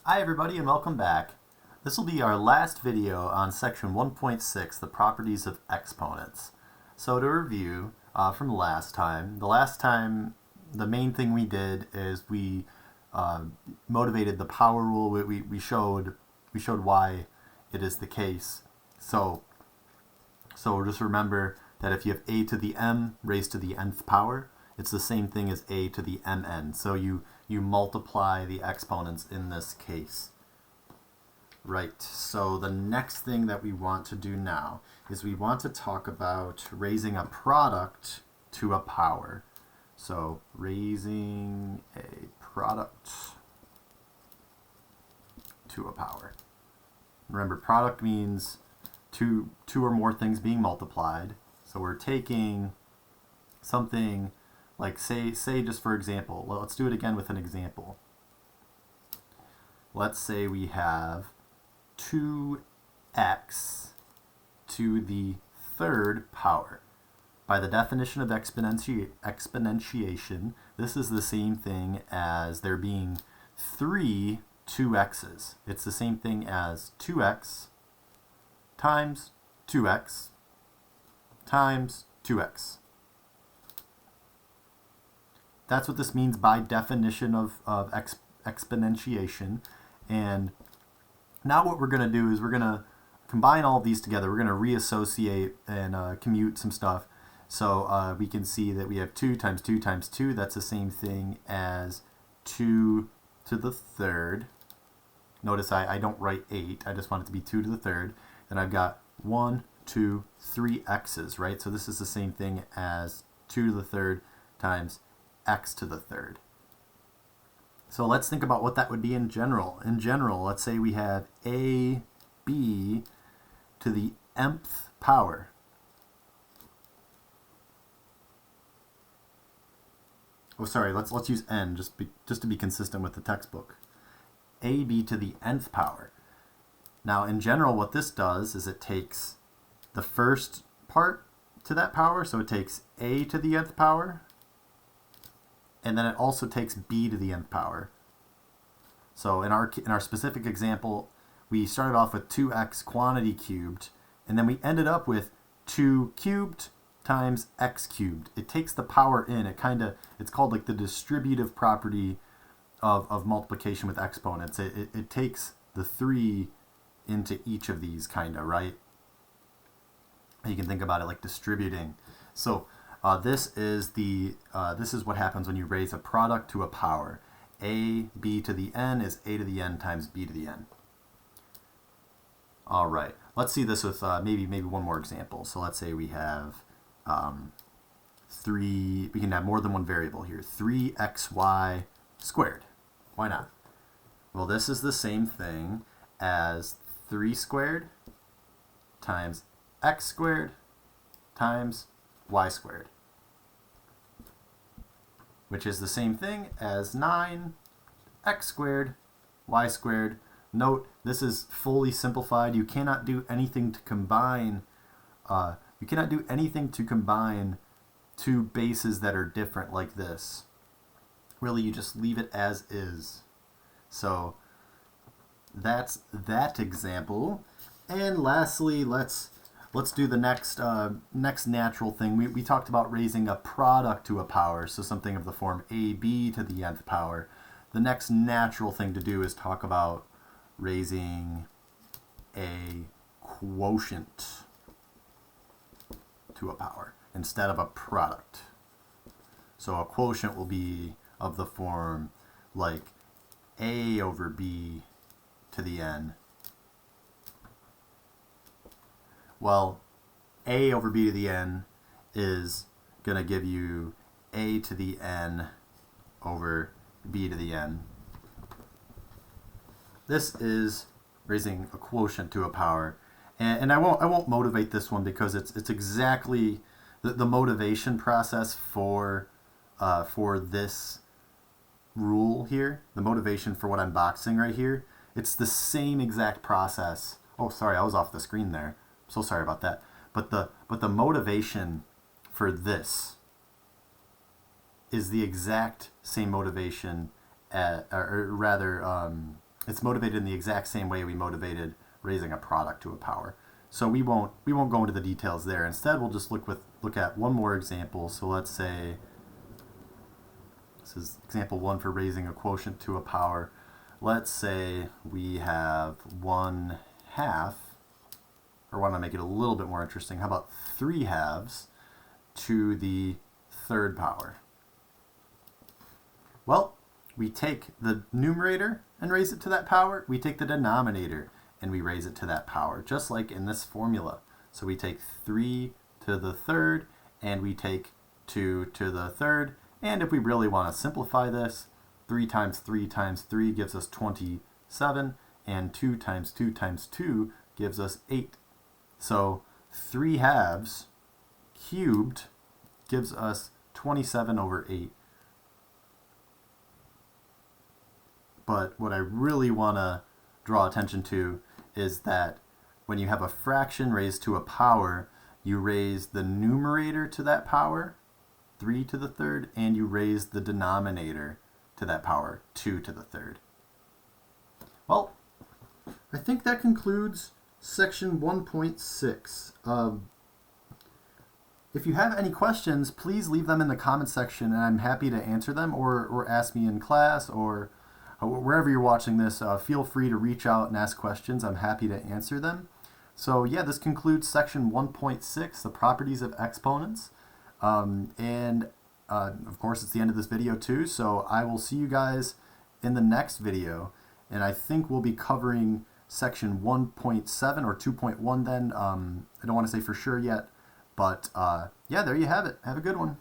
Hi everybody and welcome back. This will be our last video on section 1.6, the properties of exponents. So to review from last time, the main thing we did is we motivated the power rule. We showed why it is the case. So just remember that if you have a to the m raised to the nth power, it's the same thing as a to the mn. So you multiply the exponents in this case. Right, so the next thing that we want to do now is we want to talk about raising a product to a power. So raising a product to a power. Remember, product means two or more things being multiplied. So we're taking something like, say just for example, well, let's do it again with an example. Let's say we have 2x to the third power. By the definition of exponentiation, this is the same thing as there being 3 2x's. It's the same thing as 2x times 2x times 2x. That's what this means by definition of exponentiation. And now what we're going to do is we're going to combine all of these together. We're going to reassociate and commute some stuff. So we can see that we have 2 times 2 times 2. That's the same thing as 2 to the third. Notice I don't write 8. I just want it to be 2 to the third. Then I've got 1, 2, 3 x's, right? So this is the same thing as 2 to the third times x to the third. So let's think about what that would be in general. In general, let's say we have a b to the mth power. Oh, sorry, let's use n just to be consistent with the textbook. ab to the nth power. Now, in general, what this does is it takes the first part to that power, so it takes a to the nth power, and then it also takes b to the nth power. So in our specific example, we started off with 2x quantity cubed, and then we ended up with 2 cubed times x cubed. It takes the power in. It's called like the distributive property of multiplication with exponents. It takes the 3 into each of these, right? You can think about it like distributing. So this is what happens when you raise a product to a power. A b to the n is a to the n times b to the n. All right, let's see this with maybe one more example. So let's say we have 3. We can have more than one variable here. 3xy squared. Why not? Well, this is the same thing as 3 squared times x squared times y squared, which is the same thing as 9x squared y squared. Note, this is fully simplified. You cannot do anything to combine. Two bases that are different like this. Really, you just leave it as is. So that's that example. And lastly, let's do the next natural thing. We talked about raising a product to a power, so something of the form ab to the nth power. The next natural thing to do is talk about raising a quotient to a power instead of a product. So a quotient will be of the form like a over b to the n. Well, a over b to the n is going to give you a to the n over b to the n. This is raising a quotient to a power. And I won't motivate this one because it's exactly the motivation process for this rule here. The motivation for what I'm boxing right here. It's the same exact process. Oh, sorry, I was off the screen there. So sorry about that. But the motivation for this is the exact same motivation, or rather it's motivated in the exact same way we motivated raising a product to a power. So we won't go into the details there. Instead, we'll just look at one more example. So let's say this is example 1 for raising a quotient to a power. Let's say we have 1/2, or want to make it a little bit more interesting. How about 3/2 to the 3rd power? Well, we take the numerator and raise it to that power. We take the denominator and we raise it to that power, just like in this formula. So we take 3 to the 3rd and we take 2 to the 3rd. And if we really want to simplify this, 3 times 3 times 3 gives us 27, and 2 times 2 times 2 gives us 8. So 3/2 cubed gives us 27/8. But what I really want to draw attention to is that when you have a fraction raised to a power, you raise the numerator to that power, 3 to the 3rd, and you raise the denominator to that power, 2 to the 3rd. Well, I think that concludes section 1.6. If you have any questions, please leave them in the comment section, and I'm happy to answer them, or ask me in class, or wherever you're watching this. Feel free to reach out and ask questions. I'm happy to answer them. So yeah, this concludes section 1.6, the properties of exponents. Of course, it's the end of this video too, so I will see you guys in the next video, and I think we'll be covering section 1.7 or 2.1 then. I don't want to say for sure yet, but yeah, there you have it. Have a good one.